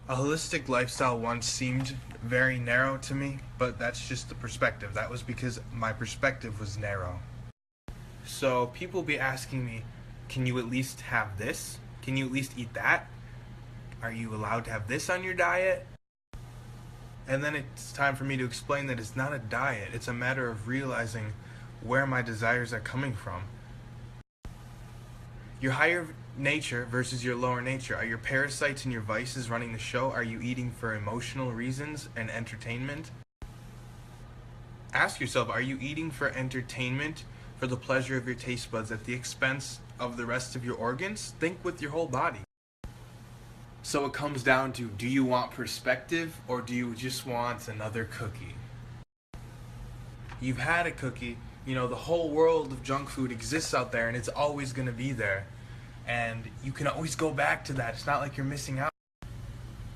A holistic lifestyle once seemed very narrow to me, but that's just the perspective. That was because my perspective was narrow. So people be asking me, can you at least have this? Can you at least eat that? Are you allowed to have this on your diet? And then it's time for me to explain that it's not a diet. It's a matter of realizing where my desires are coming from. Your higher nature versus your lower nature. Are your parasites and your vices running the show? Are you eating for emotional reasons and entertainment? Ask yourself, are you eating for entertainment, for the pleasure of your taste buds at the expense of the rest of your organs? Think with your whole body. So it comes down to, do you want perspective or do you just want another cookie? You've had a cookie, the whole world of junk food exists out there and it's always going to be there. And you can always go back to that. It's not like you're missing out.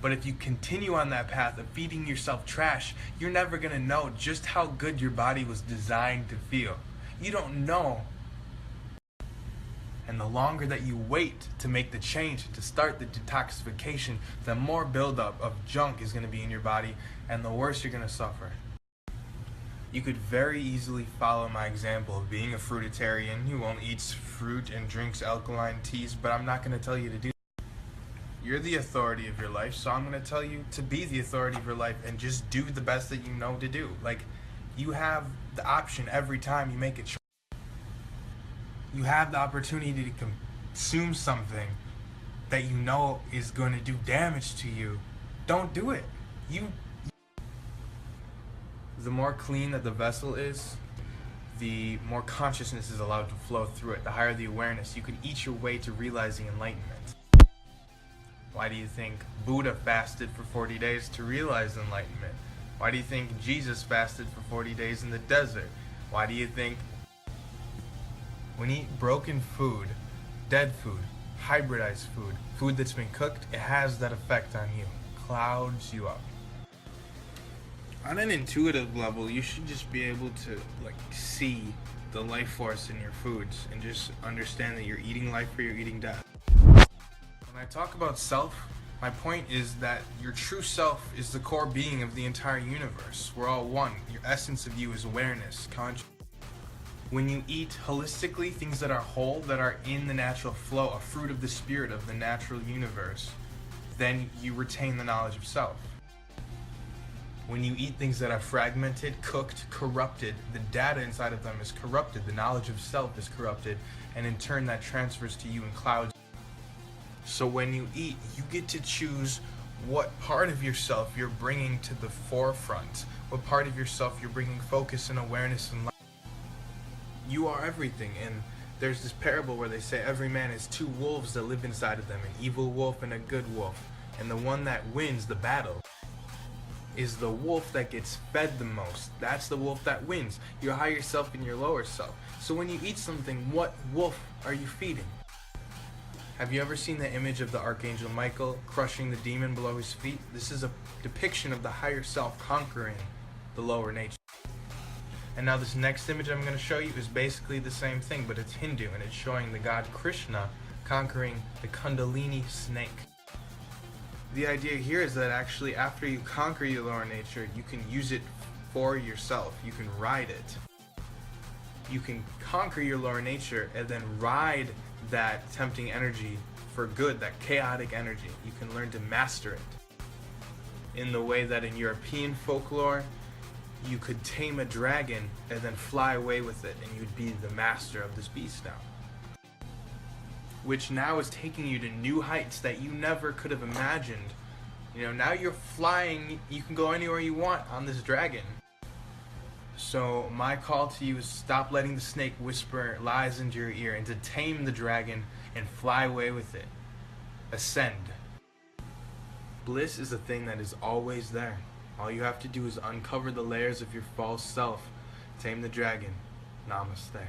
But if you continue on that path of feeding yourself trash, you're never going to know just how good your body was designed to feel. You don't know. And the longer that you wait to make the change, to start the detoxification, the more buildup of junk is going to be in your body and the worse you're going to suffer. You could very easily follow my example of being a fruitarian who only eats fruit and drinks alkaline teas, but I'm not going to tell you to do that. You're the authority of your life, so I'm going to tell you to be the authority of your life and just do the best that you know to do. You have the option every time you make a choice. You have the opportunity to consume something that you know is going to do damage to you. Don't do it. The more clean that the vessel is, the more consciousness is allowed to flow through it. The higher the awareness, you can eat your way to realizing enlightenment. Why do you think Buddha fasted for 40 days to realize enlightenment? Why do you think Jesus fasted for 40 days in the desert? Why do you think when you eat broken food, dead food, hybridized food, food that's been cooked, it has that effect on you, clouds you up? On an intuitive level, you should just be able to see the life force in your foods and just understand that you're eating life or you're eating death. When I talk about self, my point is that your true self is the core being of the entire universe. We're all one. Your essence of you is awareness, consciousness. When you eat holistically, things that are whole, that are in the natural flow, a fruit of the spirit of the natural universe, then you retain the knowledge of self. When you eat things that are fragmented, cooked, corrupted, the data inside of them is corrupted, the knowledge of self is corrupted, and in turn that transfers to you in clouds. So when you eat, you get to choose what part of yourself you're bringing to the forefront, what part of yourself you're bringing focus and awareness and light. You are everything, and there's this parable where they say every man has two wolves that live inside of them, an evil wolf and a good wolf, and the one that wins the battle is the wolf that gets fed the most. That's the wolf that wins. Your higher self and your lower self. So when you eat something, what wolf are you feeding? Have you ever seen the image of the Archangel Michael crushing the demon below his feet? This is a depiction of the higher self conquering the lower nature. And now this next image I'm going to show you is basically the same thing, but it's Hindu, and it's showing the god Krishna conquering the Kundalini snake. The idea here is that actually after you conquer your lower nature, you can use it for yourself. You can ride it. You can conquer your lower nature and then ride that tempting energy for good, that chaotic energy. You can learn to master it. In the way that in European folklore, you could tame a dragon and then fly away with it, and you'd be the master of this beast now. Which now is taking you to new heights that you never could have imagined. Now you're flying, you can go anywhere you want on this dragon. So my call to you is stop letting the snake whisper lies into your ear and to tame the dragon and fly away with it. Ascend. Bliss is a thing that is always there. All you have to do is uncover the layers of your false self, tame the dragon. Namaste.